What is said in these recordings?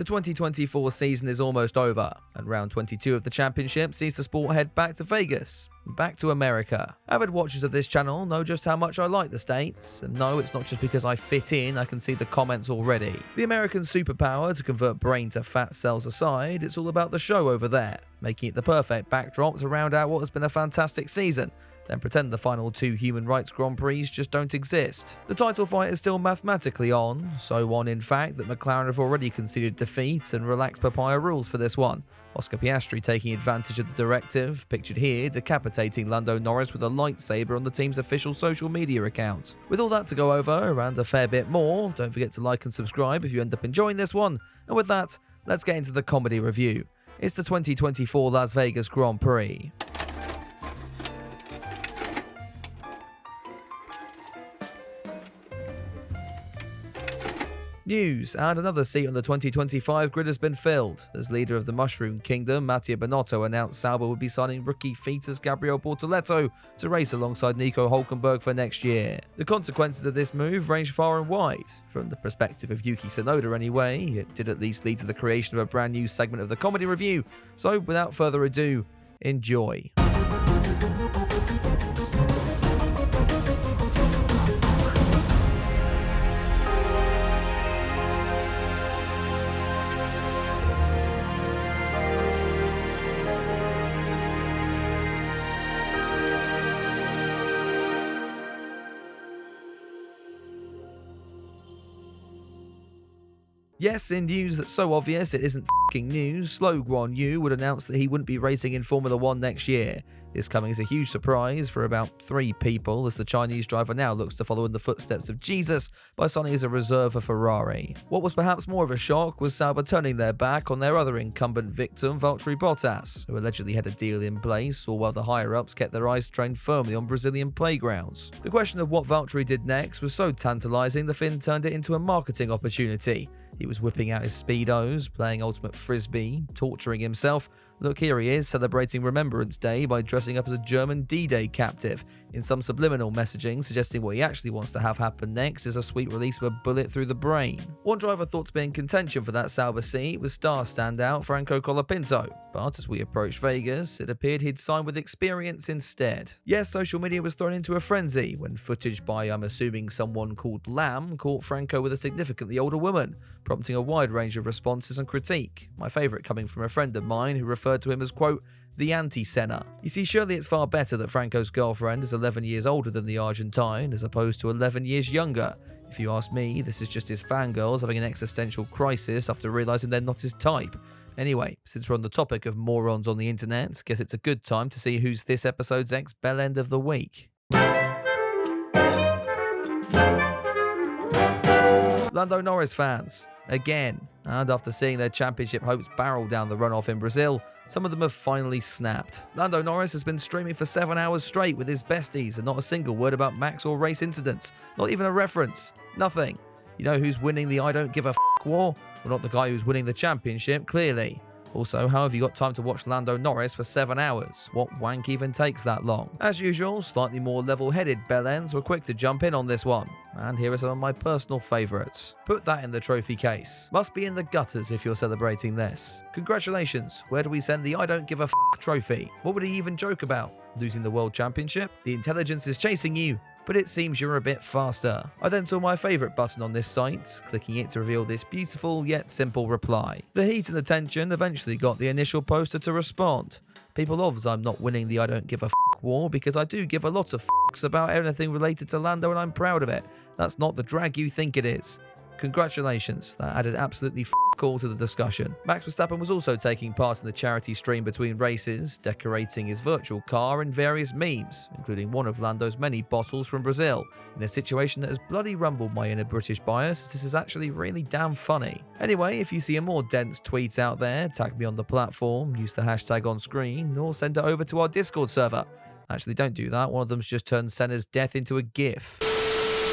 2024 season is almost over, and round 22 of the championship sees the sport head back to Vegas, back to America. Avid watchers of this channel know just how much I like the States, and no, it's not just because I fit in, I can see the comments already. The American superpower to convert brain to fat cells aside, it's all about the show over there, making it the perfect backdrop to round out what has been a fantastic season, then pretend the final two human rights Grand Prix just don't exist. The title fight is still mathematically on, so on in fact that McLaren have already conceded defeat and relaxed papaya rules for this one. Oscar Piastri taking advantage of the directive, pictured here decapitating Lando Norris with a lightsaber on the team's official social media account. With all that to go over and a fair bit more, don't forget to like and subscribe if you end up enjoying this one. And with that, let's get into the comedy review. It's the 2024 Las Vegas Grand Prix. News, and another seat on the 2025 grid has been filled, as leader of the Mushroom Kingdom, Mattia Binotto, announced Sauber would be signing rookie fetus Gabriel Bortoleto to race alongside Nico Hülkenberg for next year. The consequences of this move range far and wide. From the perspective of Yuki Tsunoda anyway, it did at least lead to the creation of a brand new segment of the comedy review, so without further ado, enjoy. Yes, in news that's so obvious it isn't f***ing news, Slow Guan Yu would announce that he wouldn't be racing in Formula 1 next year. This coming as a huge surprise for about 3 people, as the Chinese driver now looks to follow in the footsteps of Jesus by signing as a reserve for Ferrari. What was perhaps more of a shock was Sauber turning their back on their other incumbent victim, Valtteri Bottas, who allegedly had a deal in place, all while the higher-ups kept their eyes trained firmly on Brazilian playgrounds. The question of what Valtteri did next was so tantalising the Finn turned it into a marketing opportunity. He was whipping out his speedos, playing ultimate frisbee, torturing himself. Look, here he is, celebrating Remembrance Day by dressing up as a German D-Day captive, in some subliminal messaging suggesting what he actually wants to have happen next is a sweet release of a bullet through the brain. One driver thought to be in contention for that Sauber seat was star standout Franco Colapinto, but as we approached Vegas, it appeared he'd signed with experience instead. Yes, social media was thrown into a frenzy when footage by, I'm assuming, someone called Lamb caught Franco with a significantly older woman, prompting a wide range of responses and critique, my favourite coming from a friend of mine who referred to him as, quote, the anti-Senna. You see, surely it's far better that Franco's girlfriend is 11 years older than the Argentine, as opposed to 11 years younger. If you ask me, this is just his fangirls having an existential crisis after realising they're not his type. Anyway, since we're on the topic of morons on the internet, guess it's a good time to see who's this episode's ex-bell end of the week. Lando Norris fans, again, and after seeing their championship hopes barrel down the runoff in Brazil, some of them have finally snapped. Lando Norris has been streaming for 7 hours straight with his besties and not a single word about Max or race incidents, not even a reference, nothing. You know who's winning the I don't give a f*** war? Well, not the guy who's winning the championship, clearly. Also, how have you got time to watch Lando Norris for 7 hours? What wank even takes that long? As usual, slightly more level-headed bellends were quick to jump in on this one. And here are some of my personal favourites. Put that in the trophy case. Must be in the gutters if you're celebrating this. Congratulations, where do we send the I don't give a f*** trophy? What would he even joke about? Losing the World Championship? The intelligence is chasing you, but it seems you're a bit faster. I then saw my favourite button on this site, clicking it to reveal this beautiful yet simple reply. The heat and the tension eventually got the initial poster to respond. People loves I'm not winning the I don't give a f*** war because I do give a lot of f***s about anything related to Lando and I'm proud of it. That's not the drag you think it is. Congratulations, that added absolutely f*** all to the discussion. Max Verstappen was also taking part in the charity stream between races, decorating his virtual car in various memes, including one of Lando's many bottles from Brazil, in a situation that has bloody rumbled my inner British bias. This is actually really damn funny. Anyway, if you see a more dense tweet out there, tag me on the platform, use the hashtag on screen, or send it over to our Discord server. Actually, don't do that, one of them's just turned Senna's death into a GIF.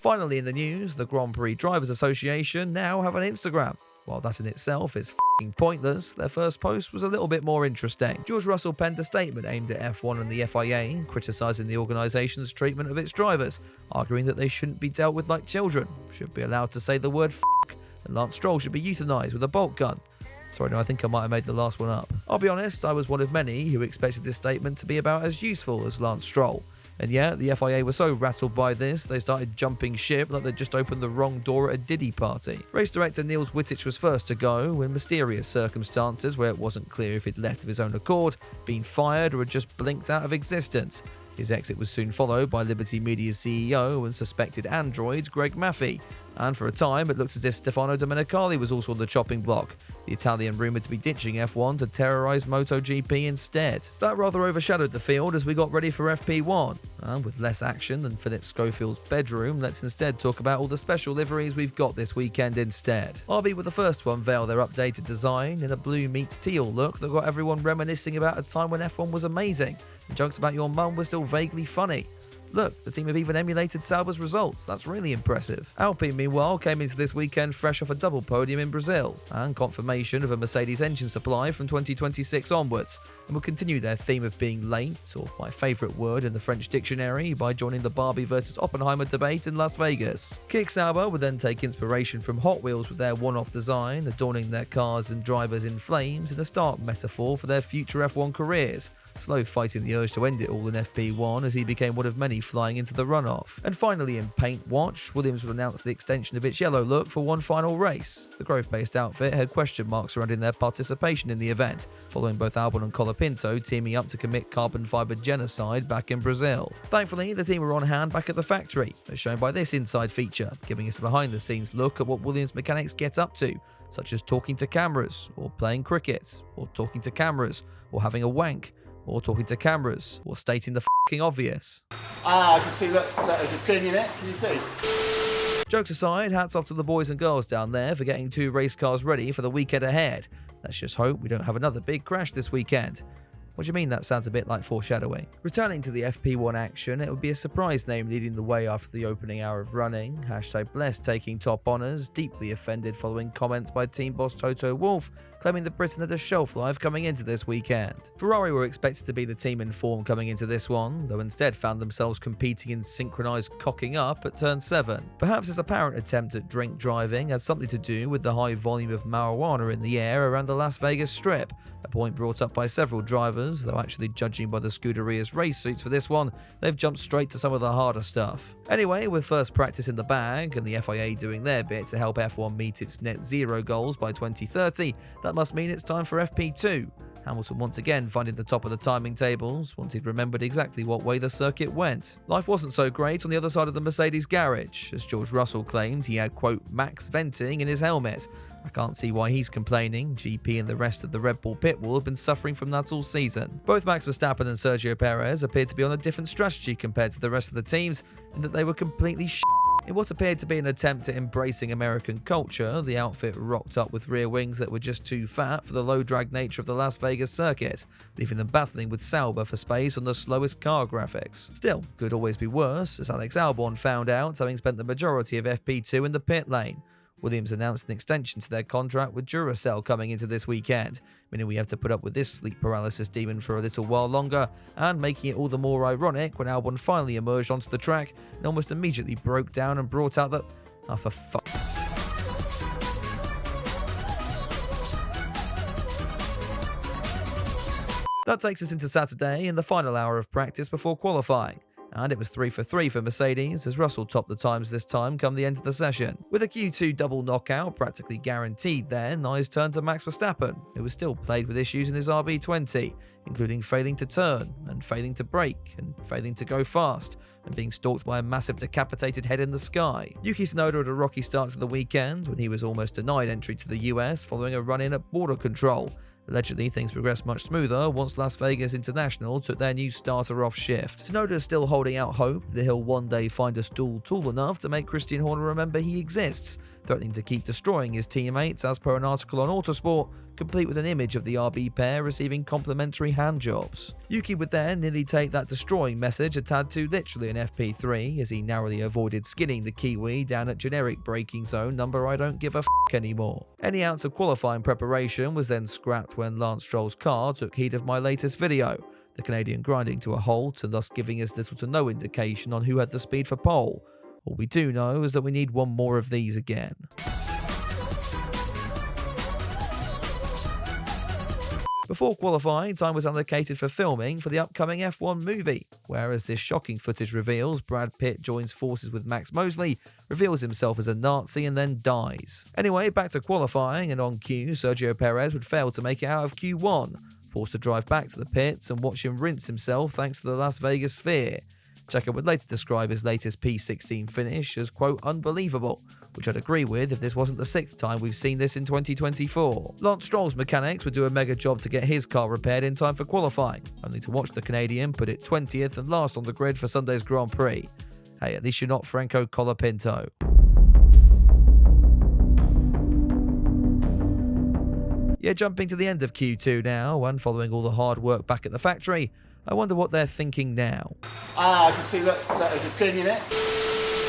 Finally in the news, the Grand Prix Drivers Association now have an Instagram. While that in itself is f***ing pointless, their first post was a little bit more interesting. George Russell penned a statement aimed at F1 and the FIA, criticising the organisation's treatment of its drivers, arguing that they shouldn't be dealt with like children, should be allowed to say the word f***, and Lance Stroll should be euthanised with a bolt gun. Sorry, no, I think I might have made the last one up. I'll be honest, I was one of many who expected this statement to be about as useful as Lance Stroll. And yeah, the FIA were so rattled by this, they started jumping ship like they'd just opened the wrong door at a Diddy party. Race director Niels Wittich was first to go, in mysterious circumstances where it wasn't clear if he'd left of his own accord, been fired, or had just blinked out of existence. His exit was soon followed by Liberty Media's CEO and suspected android Greg Maffei. And for a time, it looked as if Stefano Domenicali was also on the chopping block, the Italian rumoured to be ditching F1 to terrorise MotoGP instead. That rather overshadowed the field as we got ready for FP1. And with less action than Philip Schofield's bedroom, let's instead talk about all the special liveries we've got this weekend instead. RB with the first one veil their updated design in a blue meets teal look that got everyone reminiscing about a time when F1 was amazing, and jokes about your mum were still vaguely funny. Look, the team have even emulated Sauber's results. That's really impressive. Alpine, meanwhile, came into this weekend fresh off a double podium in Brazil and confirmation of a Mercedes engine supply from 2026 onwards, and will continue their theme of being late, or my favourite word in the French dictionary, by joining the Barbie versus Oppenheimer debate in Las Vegas. Kick Sauber would then take inspiration from Hot Wheels with their one-off design, adorning their cars and drivers in flames in a stark metaphor for their future F1 careers. Slow fighting the urge to end it all in FP1 as he became one of many flying into the runoff. And finally in Paint Watch, Williams would announce the extension of its yellow look for one final race. The Grove-based outfit had question marks surrounding their participation in the event, following both Albon and Colapinto teaming up to commit carbon fibre genocide back in Brazil. Thankfully, the team were on hand back at the factory, as shown by this inside feature, giving us a behind-the-scenes look at what Williams mechanics get up to, such as talking to cameras, or playing cricket, or talking to cameras, or having a wank, or talking to cameras, or stating the f***ing obvious. I can see, look, there's a thing in it, can you see? Jokes aside, hats off to the boys and girls down there for getting 2 race cars ready for the weekend ahead. Let's just hope we don't have another big crash this weekend. What do you mean that sounds a bit like foreshadowing? Returning to the FP1 action, it would be a surprise name leading the way after the opening hour of running. #Blessed taking top honours, deeply offended following comments by team boss Toto Wolff, claiming that Britain had a shelf life coming into this weekend. Ferrari were expected to be the team in form coming into this one, though instead found themselves competing in synchronised cocking up at turn 7. Perhaps this apparent attempt at drink driving had something to do with the high volume of marijuana in the air around the Las Vegas Strip, a point brought up by several drivers, though actually judging by the Scuderia's race suits for this one, they've jumped straight to some of the harder stuff. Anyway, with first practice in the bag and the FIA doing their bit to help F1 meet its net zero goals by 2030, that must mean it's time for FP2. Hamilton once again finding the top of the timing tables once he'd remembered exactly what way the circuit went. Life wasn't so great on the other side of the Mercedes garage, as George Russell claimed he had, quote, max venting in his helmet. I can't see why he's complaining. GP and the rest of the Red Bull pit wall have been suffering from that all season. Both Max Verstappen and Sergio Perez appeared to be on a different strategy compared to the rest of the teams, in that they were completely in what appeared to be an attempt at embracing American culture. The outfit rocked up with rear wings that were just too fat for the low-drag nature of the Las Vegas circuit, leaving them battling with Sauber for space on the slowest car graphics. Still, could always be worse, as Alex Albon found out, having spent the majority of FP2 in the pit lane. Williams announced an extension to their contract with Duracell coming into this weekend, meaning we have to put up with this sleep paralysis demon for a little while longer, and making it all the more ironic when Albon finally emerged onto the track and almost immediately broke down and brought out the... oh, for fuck. That takes us into Saturday in the final hour of practice before qualifying. And it was 3 for 3 for Mercedes, as Russell topped the times this time come the end of the session. With a Q2 double knockout practically guaranteed then, eyes turned to Max Verstappen, who was still plagued with issues in his RB20, including failing to turn, and failing to brake, and failing to go fast, and being stalked by a massive decapitated head in the sky. Yuki Tsunoda had a rocky start to the weekend when he was almost denied entry to the US following a run-in at border control. Allegedly, things progressed much smoother once Las Vegas International took their new starter off shift. Tsunoda is still holding out hope that he'll one day find a stool tall enough to make Christian Horner remember he exists, threatening to keep destroying his teammates as per an article on Autosport, complete with an image of the RB pair receiving complimentary hand jobs. Yuki would then nearly take that destroying message a tad too literally in FP3 as he narrowly avoided skinning the Kiwi down at generic braking zone number I don't give a f*** anymore. Any ounce of qualifying preparation was then scrapped when Lance Stroll's car took heed of my latest video, the Canadian grinding to a halt and thus giving us little to no indication on who had the speed for pole. All we do know is that we need one more of these again. Before qualifying, time was allocated for filming for the upcoming F1 movie, where, as this shocking footage reveals, Brad Pitt joins forces with Max Mosley, reveals himself as a Nazi and then dies. Anyway, back to qualifying, and on cue, Sergio Perez would fail to make it out of Q1, forced to drive back to the pits and watch him rinse himself thanks to the Las Vegas sphere. Checo would later describe his latest P16 finish as, quote, unbelievable, which I'd agree with if this wasn't the 6th time we've seen this in 2024. Lance Stroll's mechanics would do a mega job to get his car repaired in time for qualifying, only to watch the Canadian put it 20th and last on the grid for Sunday's Grand Prix. Hey, at least you're not Franco Colapinto. Yeah, jumping to the end of Q2 now, and following all the hard work back at the factory, I wonder what they're thinking now. I can see, look, there's a thing in it.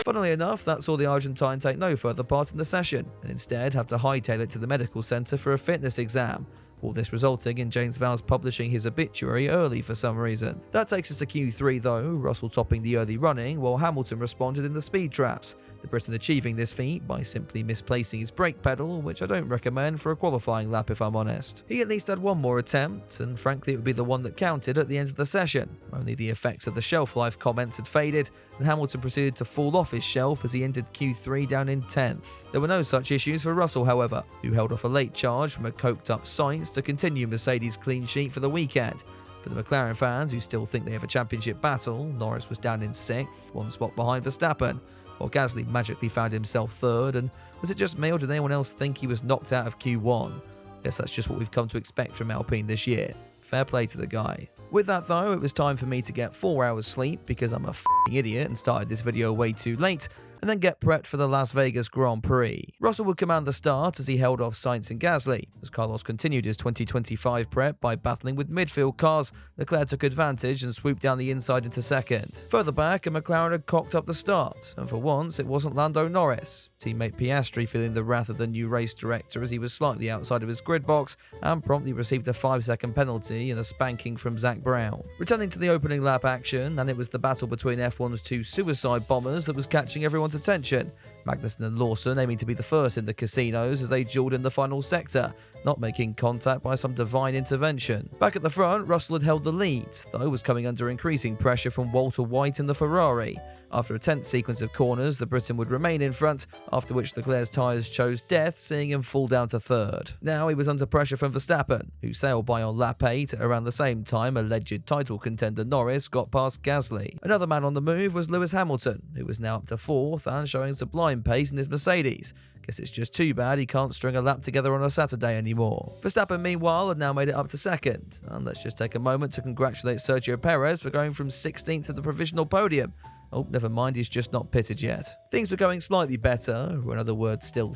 Funnily enough, that saw the Argentine take no further part in the session, and instead have to hightail it to the medical centre for a fitness exam. All this resulting in James Vowles publishing his obituary early for some reason. That takes us to Q3 though, Russell topping the early running while Hamilton responded in the speed traps, the Briton achieving this feat by simply misplacing his brake pedal, which I don't recommend for a qualifying lap if I'm honest. He at least had one more attempt, and frankly it would be the one that counted at the end of the session. Only the effects of the shelf life comments had faded, and Hamilton proceeded to fall off his shelf as he entered Q3 down in 10th. There were no such issues for Russell however, who held off a late charge from a coked up Sainz to continue Mercedes' clean sheet for the weekend. For the McLaren fans who still think they have a championship battle, Norris was down in 6th, one spot behind Verstappen, while Gasly magically found himself 3rd, and was it just me or did anyone else think he was knocked out of Q1? Guess that's just what we've come to expect from Alpine this year. Fair play to the guy. With that though, it was time for me to get 4 hours sleep because I'm a f***ing idiot and started this video way too late, and then get prepped for the Las Vegas Grand Prix. Russell would command the start as he held off Sainz and Gasly. As Carlos continued his 2025 prep by battling with midfield cars, Leclerc took advantage and swooped down the inside into 2nd. Further back, a McLaren had cocked up the start, and for once it wasn't Lando Norris. Teammate Piastri feeling the wrath of the new race director as he was slightly outside of his grid box and promptly received a 5-second penalty and a spanking from Zach Brown. Returning to the opening lap action, and it was the battle between F1's two suicide bombers that was catching everyone's attention. Magnussen and Lawson aiming to be the first in the casinos as they duelled in the final sector, not making contact by some divine intervention. Back at the front, Russell had held the lead, though was coming under increasing pressure from Walter White in the Ferrari. After a tense sequence of corners, the Briton would remain in front, after which Leclerc's tyres chose death, seeing him fall down to 3rd. Now he was under pressure from Verstappen, who sailed by on lap 8 at around the same time alleged title contender Norris got past Gasly. Another man on the move was Lewis Hamilton, who was now up to 4th and showing sublime pace in his Mercedes. Guess it's just too bad he can't string a lap together on a Saturday anymore. Verstappen, meanwhile, had now made it up to 2nd. And let's just take a moment to congratulate Sergio Perez for going from 16th to the provisional podium. Oh, never mind, he's just not pitted yet. Things were going slightly better, or in other words, still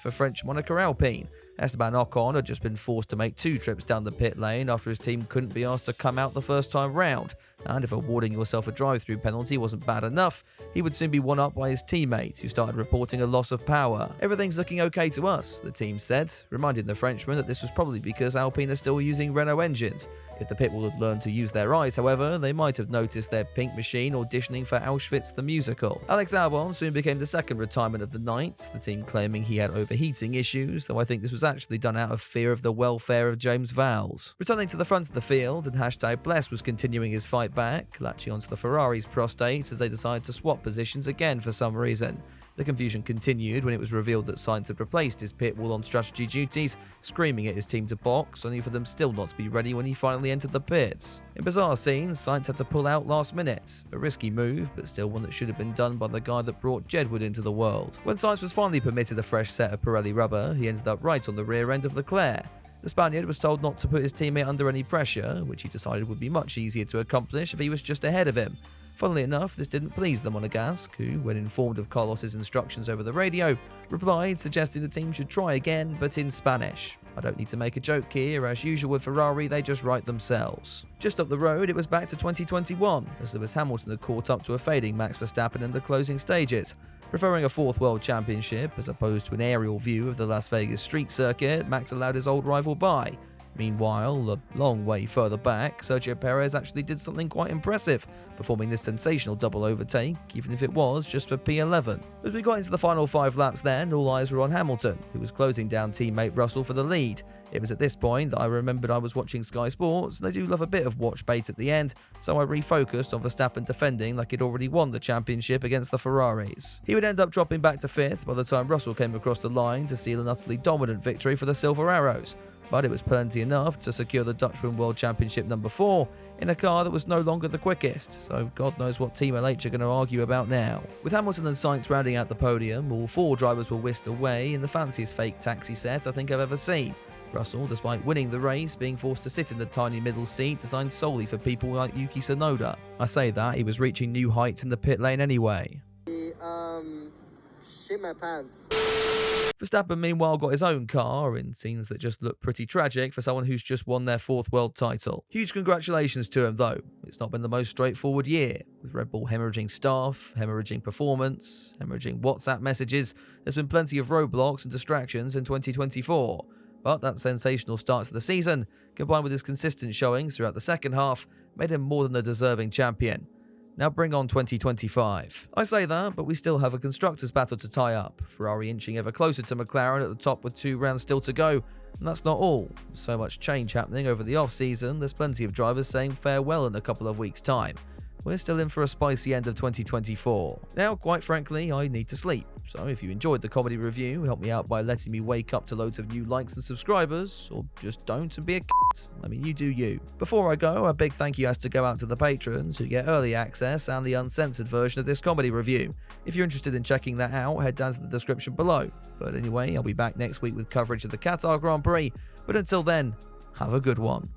for French moniker Alpine. Esteban Ocon had just been forced to make 2 trips down the pit lane after his team couldn't be asked to come out the first time round, and if awarding yourself a drive-through penalty wasn't bad enough, he would soon be one up by his teammates who started reporting a loss of power. Everything's looking okay to us, the team said, reminding the Frenchman that this was probably because Alpine are still using Renault engines. If the pitbull had learned to use their eyes, however, they might have noticed their pink machine auditioning for Auschwitz the musical. Alex Albon soon became the 2nd retirement of the night, the team claiming he had overheating issues, though I think this was actually done out of fear of the welfare of James Vowles. Returning to the front of the field, and #Bless was continuing his fight back, latching onto the Ferrari's prostate as they decided to swap positions again for some reason. The confusion continued when it was revealed that Sainz had replaced his pit wall on strategy duties, screaming at his team to box, only for them still not to be ready when he finally entered the pits. In bizarre scenes, Sainz had to pull out last minute, a risky move, but still one that should have been done by the guy that brought Jedward into the world. When Sainz was finally permitted a fresh set of Pirelli rubber, he ended up right on the rear end of Leclerc. The Spaniard was told not to put his teammate under any pressure, which he decided would be much easier to accomplish if he was just ahead of him. Funnily enough, this didn't please the Monegasque, who, when informed of Carlos's instructions over the radio, replied suggesting the team should try again, but in Spanish. I don't need to make a joke here, as usual with Ferrari, they just write themselves. Just up the road, it was back to 2021, as Lewis Hamilton had caught up to a fading Max Verstappen in the closing stages. Preferring a 4th World Championship as opposed to an aerial view of the Las Vegas street circuit, Max allowed his old rival by. Meanwhile, a long way further back, Sergio Perez actually did something quite impressive, performing this sensational double overtake, even if it was just for P11. As we got into the final 5 laps then, all eyes were on Hamilton, who was closing down teammate Russell for the lead. It was at this point that I remembered I was watching Sky Sports, and they do love a bit of watch bait at the end, so I refocused on Verstappen defending like he'd already won the championship against the Ferraris. He would end up dropping back to 5th by the time Russell came across the line to seal an utterly dominant victory for the Silver Arrows, but it was plenty enough to secure the Dutchman World Championship number 4 in a car that was no longer the quickest, so God knows what Team LH are going to argue about now. With Hamilton and Sainz rounding out the podium, all 4 drivers were whisked away in the fanciest fake taxi set I think I've ever seen. Russell, despite winning the race, being forced to sit in the tiny middle seat designed solely for people like Yuki Tsunoda. I say that, he was reaching new heights in the pit lane anyway. Shit my pants. Verstappen meanwhile got his own car in scenes that just look pretty tragic for someone who's just won their 4th world title. Huge congratulations to him though. It's not been the most straightforward year, with Red Bull hemorrhaging staff, hemorrhaging performance, hemorrhaging WhatsApp messages. There's been plenty of roadblocks and distractions in 2024. But that sensational start to the season, combined with his consistent showings throughout the second half, made him more than a deserving champion. Now bring on 2025. I say that, but we still have a constructors' battle to tie up, Ferrari inching ever closer to McLaren at the top with 2 rounds still to go. And that's not all. So much change happening over the off-season, there's plenty of drivers saying farewell in a couple of weeks' time. We're still in for a spicy end of 2024. Now, quite frankly, I need to sleep. So if you enjoyed the comedy review, help me out by letting me wake up to loads of new likes and subscribers, or just don't and be a c***. I mean, you do you. Before I go, a big thank you has to go out to the patrons who get early access and the uncensored version of this comedy review. If you're interested in checking that out, head down to the description below. But anyway, I'll be back next week with coverage of the Qatar Grand Prix. But until then, have a good one.